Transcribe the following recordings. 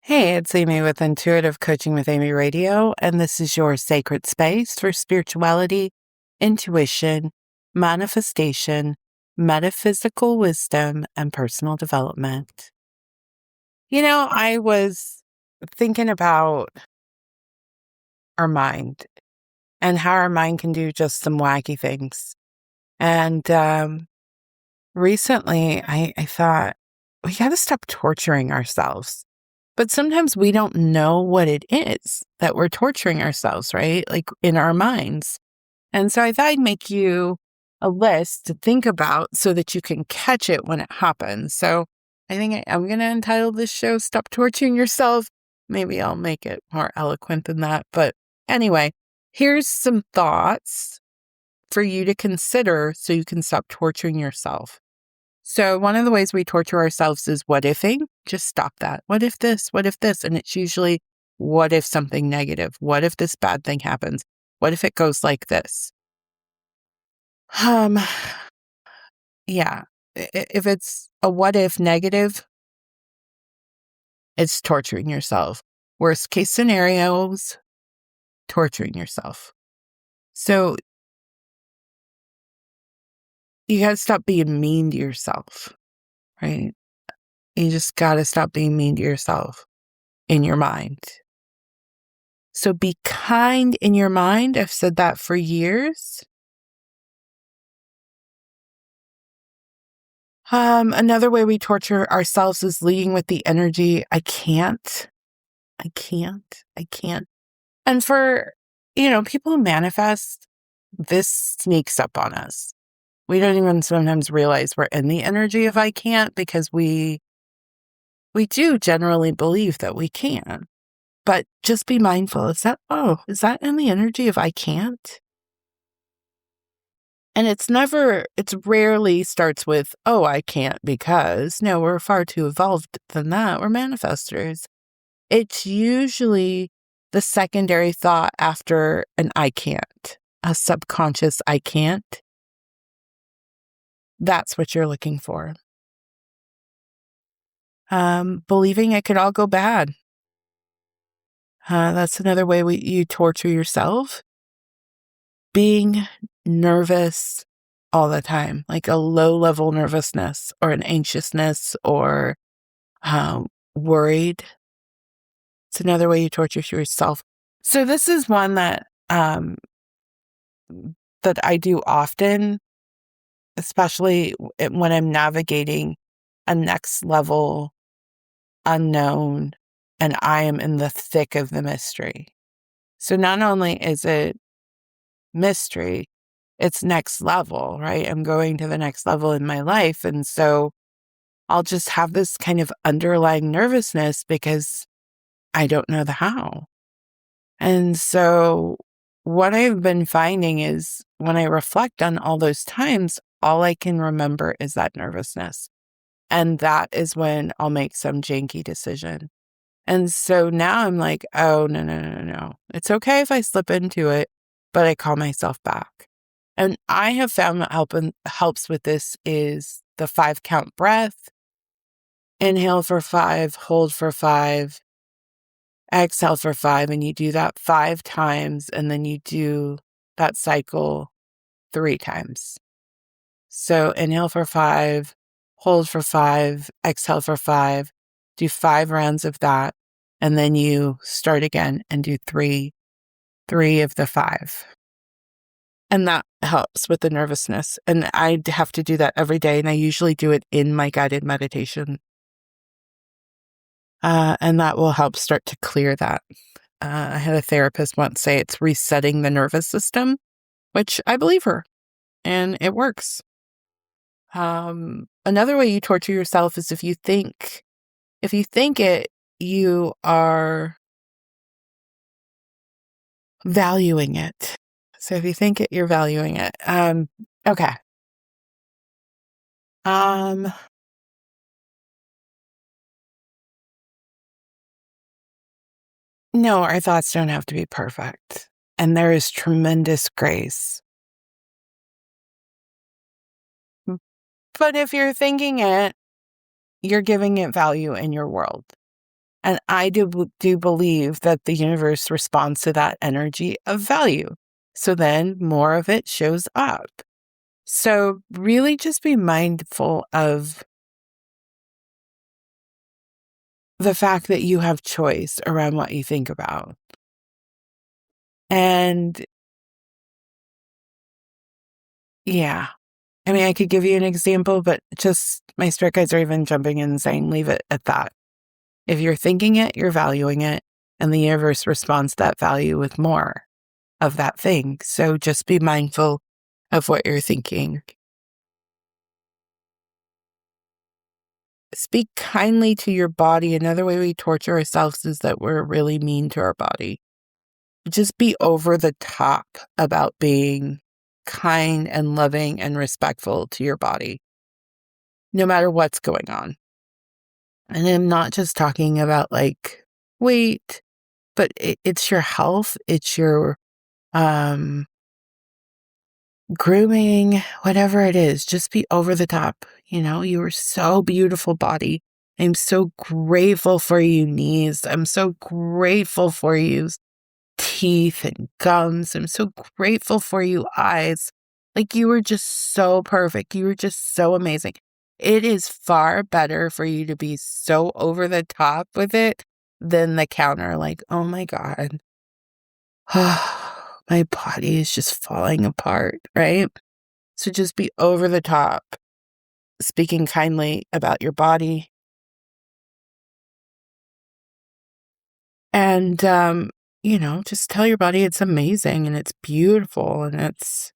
Hey, it's Amy with Intuitive Coaching with Amy Radio, and this is your sacred space for spirituality, intuition, manifestation, metaphysical wisdom, and personal development. I was thinking about our mind and how our mind can do just some wacky things. And recently I thought we got to stop torturing ourselves. But sometimes we don't know what it is that we're torturing ourselves, right? Like in our minds. And so I thought I'd make you a list to think about so that you can catch it when it happens. So I think I'm going to entitle this show Stop Torturing Yourself. Maybe I'll make it more eloquent than that. But anyway, here's some thoughts for you to consider so you can stop torturing yourself. So one of the ways we torture ourselves is what ifing. Just stop that. What if this? What if this? And it's usually, what if something negative? What if this bad thing happens? What if it goes like this? Um, yeah. If it's a what if negative, it's torturing yourself. Worst case scenarios, torturing yourself. So you got to stop being mean to yourself, right? You just got to stop being mean to yourself in your mind. So be kind in your mind. I've said that for years. Another way we torture ourselves is leading with the energy, I can't, I can't, I can't. And for, people who manifest, this sneaks up on us. We don't even sometimes realize we're in the energy of I can't because we do generally believe that we can. But just be mindful. Is that in the energy of I can't? And it's rarely starts with, oh, I can't because. No, we're far too evolved than that. We're manifestors. It's usually the secondary thought after an I can't, a subconscious I can't. That's what you're looking for. Believing it could all go bad. That's another way you torture yourself. Being nervous all the time, like a low-level nervousness or an anxiousness or worried. It's another way you torture yourself. So this is one that I do often, especially when I'm navigating a next level unknown and I am in the thick of the mystery. So not only is it mystery, it's next level, right? I'm going to the next level in my life. And so I'll just have this kind of underlying nervousness because I don't know the how. And so what I've been finding is when I reflect on all those times, all I can remember is that nervousness. And that is when I'll make some janky decision. And so now I'm like, oh, no. It's okay if I slip into it, but I call myself back. And I have found that helps with this is the 5-count breath. Inhale for 5, hold for 5, exhale for 5. And you do that 5 times. And then you do that cycle 3 times. So inhale for 5, hold for 5, exhale for 5, do 5 rounds of that. And then you start again and do three of the 5. And that helps with the nervousness. And I have to do that every day. And I usually do it in my guided meditation. And that will help start to clear that. I had a therapist once say it's resetting the nervous system, which I believe her. And it works. Another way you torture yourself is if you think it, you are valuing it. So if you think it, you're valuing it. Okay. No, our thoughts don't have to be perfect. And there is tremendous grace. But if you're thinking it, you're giving it value in your world. And I do believe that the universe responds to that energy of value. So then more of it shows up. So really just be mindful of the fact that you have choice around what you think about. And yeah, I mean, I could give you an example, but just my spirit guides are even jumping in and saying, leave it at that. If you're thinking it, you're valuing it, and the universe responds to that value with more of that thing. So just be mindful of what you're thinking. Speak kindly to your body. Another way we torture ourselves is that we're really mean to our body. Just be over the top about being kind and loving and respectful to your body, no matter what's going on. And I'm not just talking about like weight, but it's your health, it's your grooming, whatever it is. Just be over the top. You are so beautiful, body. I'm so grateful for you, knees. I'm so grateful for you, teeth and gums. I'm so grateful for you, eyes. Like, you were just so perfect. You were just so amazing. It is far better for you to be so over the top with it than the counter, like, oh my God, my body is just falling apart, right? So just be over the top, speaking kindly about your body. And, just tell your body it's amazing and it's beautiful and it's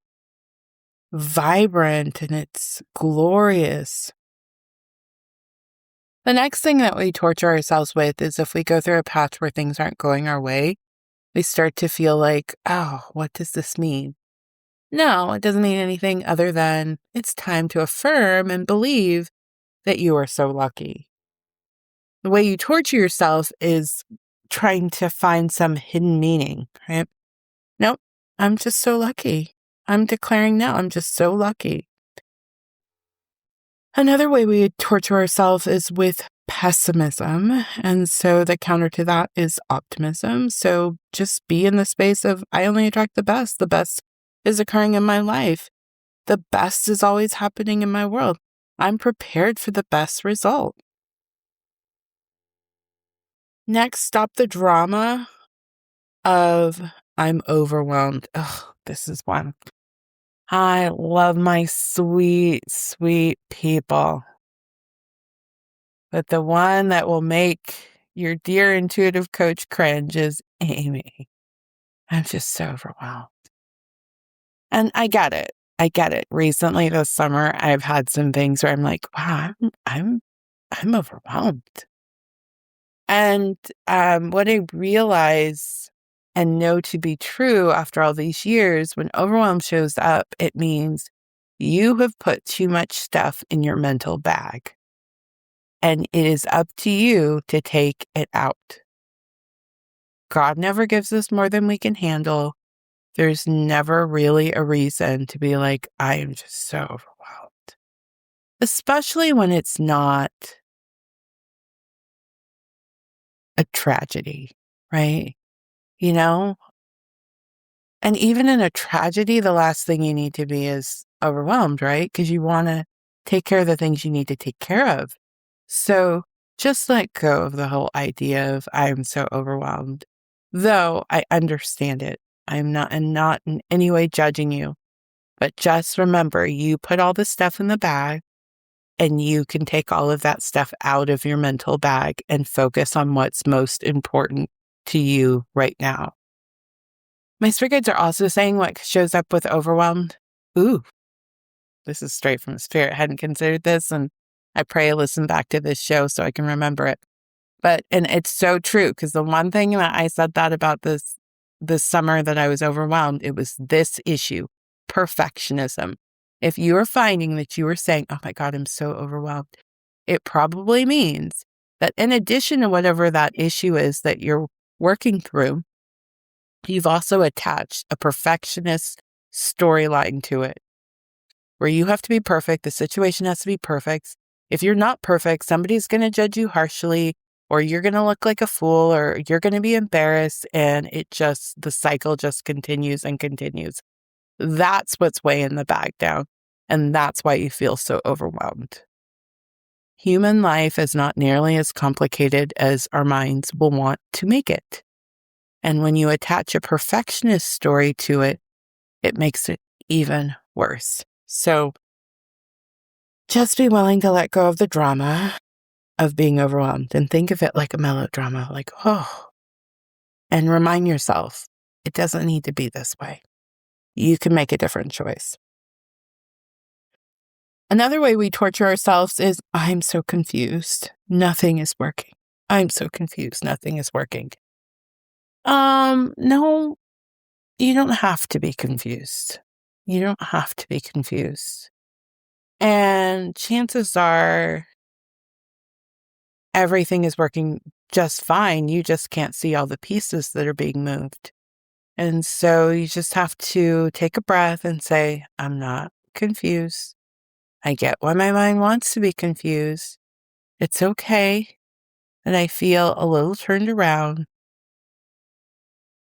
vibrant and it's glorious. The next thing that we torture ourselves with is if we go through a patch where things aren't going our way, we start to feel like, oh, what does this mean? No, it doesn't mean anything other than it's time to affirm and believe that you are so lucky. The way you torture yourself is trying to find some hidden meaning, right? Nope, I'm just so lucky. I'm declaring now, I'm just so lucky. Another way we torture ourselves is with pessimism. And so the counter to that is optimism. So just be in the space of, I only attract the best. The best is occurring in my life. The best is always happening in my world. I'm prepared for the best result. Next, stop the drama of I'm overwhelmed. Ugh, this is one. I love my sweet, sweet people. But the one that will make your dear intuitive coach cringe is Amy. I'm just so overwhelmed. And I get it. I get it. Recently this summer, I've had some things where I'm like, wow, I'm overwhelmed. And what I realize and know to be true after all these years, when overwhelm shows up, it means you have put too much stuff in your mental bag. And it is up to you to take it out. God never gives us more than we can handle. There's never really a reason to be like, I am just so overwhelmed. Especially when it's not a tragedy, right? And even in a tragedy, the last thing you need to be is overwhelmed, right? Because you want to take care of the things you need to take care of. So just let go of the whole idea of I'm so overwhelmed. Though I understand it. I'm not in any way judging you. But just remember, you put all the stuff in the bag and you can take all of that stuff out of your mental bag and focus on what's most important to you right now. My spirit guides are also saying what shows up with overwhelmed. Ooh, this is straight from the spirit. I hadn't considered this, and I pray I listen back to this show so I can remember it. And it's so true, because the one thing that I said that about this summer that I was overwhelmed, it was this issue, perfectionism. If you are finding that you are saying, oh my God, I'm so overwhelmed, it probably means that in addition to whatever that issue is that you're working through, you've also attached a perfectionist storyline to it, where you have to be perfect. The situation has to be perfect. If you're not perfect, somebody's going to judge you harshly. or you're going to look like a fool, or you're going to be embarrassed. And the cycle just continues and continues. That's what's weighing the bag down. And that's why you feel so overwhelmed. Human life is not nearly as complicated as our minds will want to make it. And when you attach a perfectionist story to it, it makes it even worse. So just be willing to let go of the drama of being overwhelmed and think of it like a melodrama, like, oh, and remind yourself, it doesn't need to be this way. You can make a different choice. Another way we torture ourselves is, I'm so confused. Nothing is working. I'm so confused. Nothing is working. No, you don't have to be confused. You don't have to be confused. And chances are everything is working just fine. You just can't see all the pieces that are being moved. And so you just have to take a breath and say, I'm not confused. I get why my mind wants to be confused. It's okay that I feel a little turned around.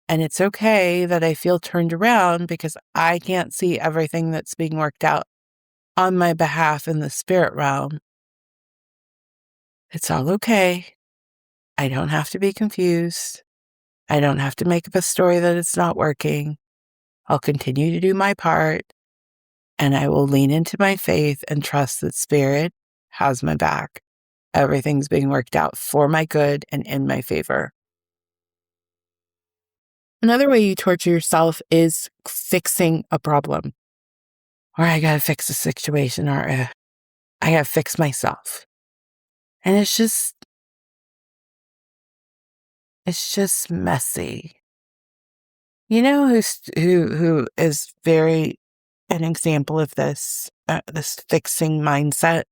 And it's okay that I feel turned around because I can't see everything that's being worked out on my behalf in the spirit realm. It's all okay. I don't have to be confused. I don't have to make up a story that it's not working. I'll continue to do my part, and I will lean into my faith and trust that spirit has my back. Everything's being worked out for my good and in my favor. Another way you torture yourself is fixing a problem. Or I gotta fix a situation, or I gotta fix myself. And it's just messy. You know who is very an example of this fixing mindset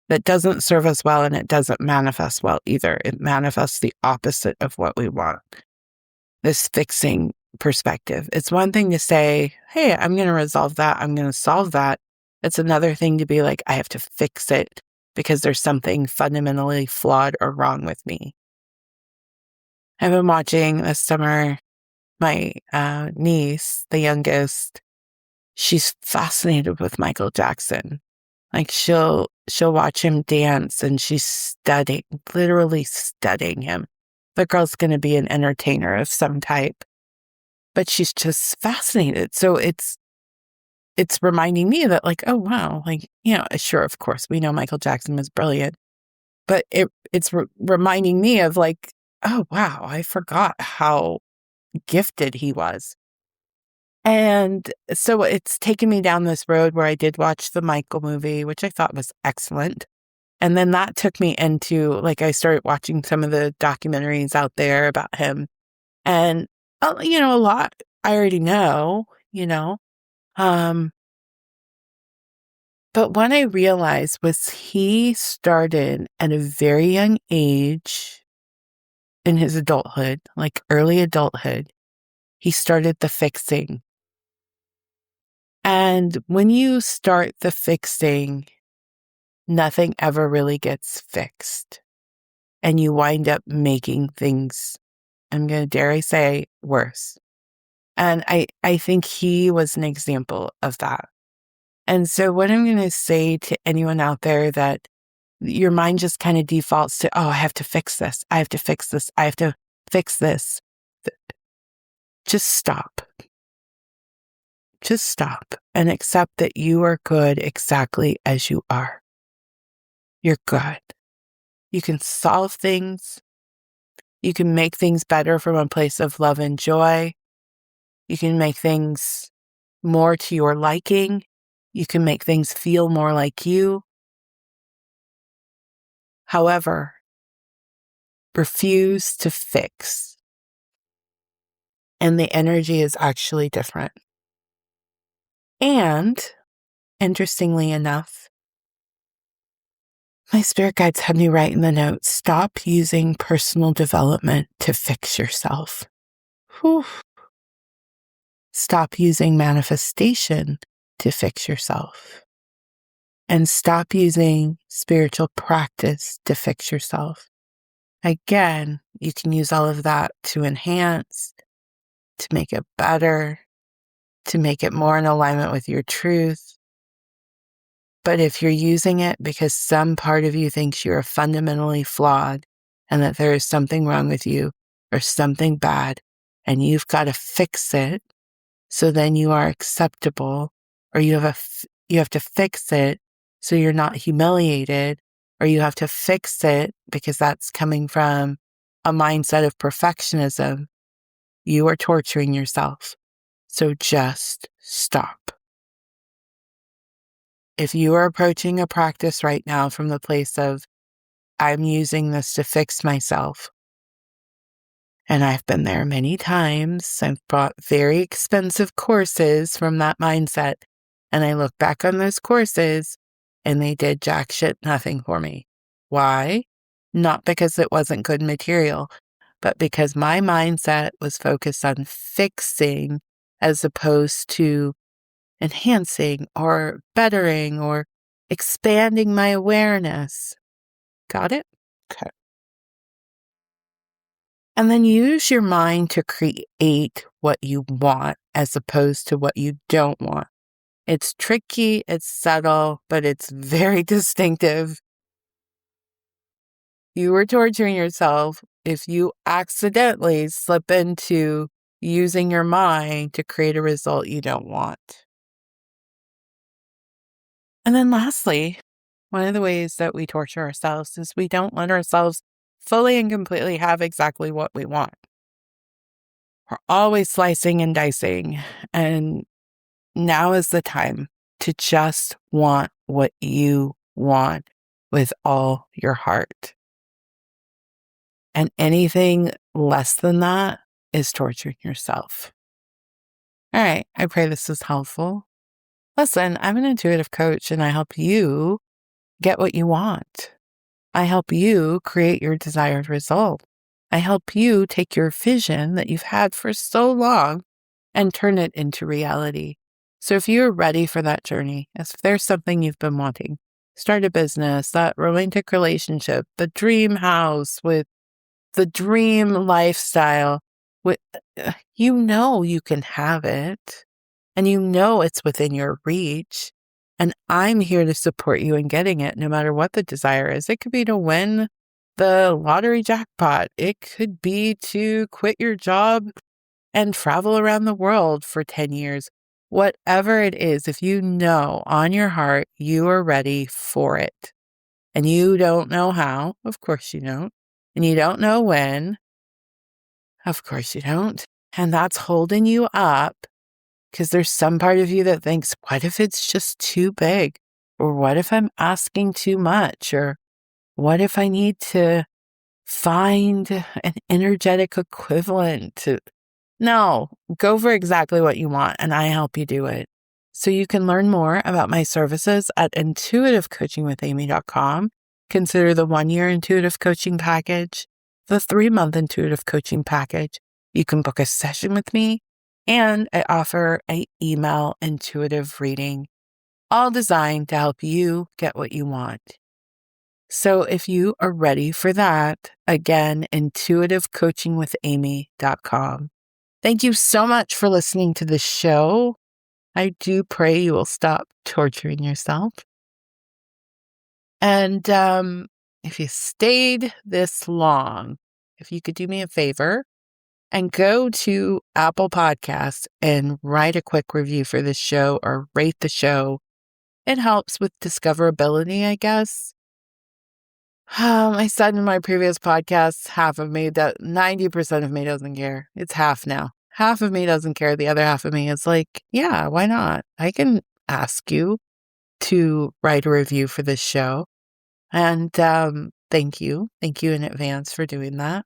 that doesn't serve us well, and it doesn't manifest well either. It manifests the opposite of what we want. This fixing perspective. It's one thing to say, hey, I'm going to resolve that. I'm going to solve that. It's another thing to be like, I have to fix it because there's something fundamentally flawed or wrong with me. I've been watching this summer, my niece, the youngest, she's fascinated with Michael Jackson. Like she'll watch him dance and she's literally studying him. The girl's going to be an entertainer of some type, but she's just fascinated. So it's reminding me that like, oh wow, like, sure, of course, we know Michael Jackson was brilliant, but it's reminding me of like, oh wow, I forgot how gifted he was. And so it's taken me down this road where I did watch the Michael movie, which I thought was excellent. And then that took me into, like, I started watching some of the documentaries out there about him. And, a lot I already know, but what I realized was he started at a very young age in his adulthood, like early adulthood. He started the fixing. And when you start the fixing, nothing ever really gets fixed. And you wind up making things, I'm going to dare I say, worse. And I think he was an example of that. And so what I'm going to say to anyone out there that your mind just kind of defaults to, oh, I have to fix this. I have to fix this. I have to fix this. Just stop. Just stop and accept that you are good exactly as you are. You're good. You can solve things. You can make things better from a place of love and joy. You can make things more to your liking. You can make things feel more like you. However, refuse to fix. And the energy is actually different. And, interestingly enough, my spirit guides had me write in the notes, stop using personal development to fix yourself. Whew. Stop using manifestation to fix yourself. And stop using spiritual practice to fix yourself. Again, you can use all of that to enhance, to make it better, to make it more in alignment with your truth. But if you're using it because some part of you thinks you're fundamentally flawed and that there is something wrong with you or something bad, and you've got to fix it so then you are acceptable, or you have to fix it so you're not humiliated, or you have to fix it because that's coming from a mindset of perfectionism, you are torturing yourself. So just stop. If you are approaching a practice right now from the place of, I'm using this to fix myself, and I've been there many times, I've bought very expensive courses from that mindset, and I look back on those courses and they did jack shit nothing for me. Why? Not because it wasn't good material, but because my mindset was focused on fixing as opposed to enhancing or bettering or expanding my awareness. Got it? Okay. And then use your mind to create what you want as opposed to what you don't want. It's tricky, it's subtle, but it's very distinctive. You are torturing yourself if you accidentally slip into using your mind to create a result you don't want. And then lastly, one of the ways that we torture ourselves is we don't let ourselves fully and completely have exactly what we want. We're always slicing and dicing, and now is the time to just want what you want with all your heart. And anything less than that is torturing yourself. All right, I pray this is helpful. Listen, I'm an intuitive coach and I help you get what you want. I help you create your desired result. I help you take your vision that you've had for so long and turn it into reality. So if you're ready for that journey, if there's something you've been wanting, start a business, that romantic relationship, the dream house with the dream lifestyle, you can have it and it's within your reach. And I'm here to support you in getting it, no matter what the desire is. It could be to win the lottery jackpot. It could be to quit your job and travel around the world for 10 years. Whatever it is, if you know on your heart you are ready for it and you don't know how, of course you don't, and you don't know when, of course you don't, and that's holding you up because there's some part of you that thinks, what if it's just too big? Or what if I'm asking too much? Or what if I need to find an energetic equivalent to... No, go for exactly what you want, and I help you do it. So you can learn more about my services at intuitivecoachingwithamy.com. Consider the 1-year intuitive coaching package, the 3-month intuitive coaching package. You can book a session with me, and I offer an email intuitive reading, all designed to help you get what you want. So if you are ready for that, again, intuitivecoachingwithamy.com. Thank you so much for listening to the show. I do pray you will stop torturing yourself. And if you stayed this long, if you could do me a favor and go to Apple Podcasts and write a quick review for this show or rate the show. It helps with discoverability, I guess. I said in my previous podcasts, 90% of me doesn't care. It's half now. Half of me doesn't care. The other half of me is like, yeah, why not? I can ask you to write a review for this show. And thank you. Thank you in advance for doing that.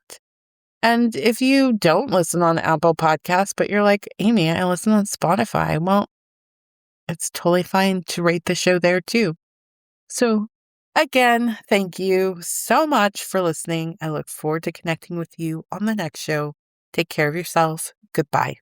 And if you don't listen on Apple Podcasts, but you're like, Amy, I listen on Spotify. Well, it's totally fine to rate the show there too. So again, thank you so much for listening. I look forward to connecting with you on the next show. Take care of yourself. Goodbye.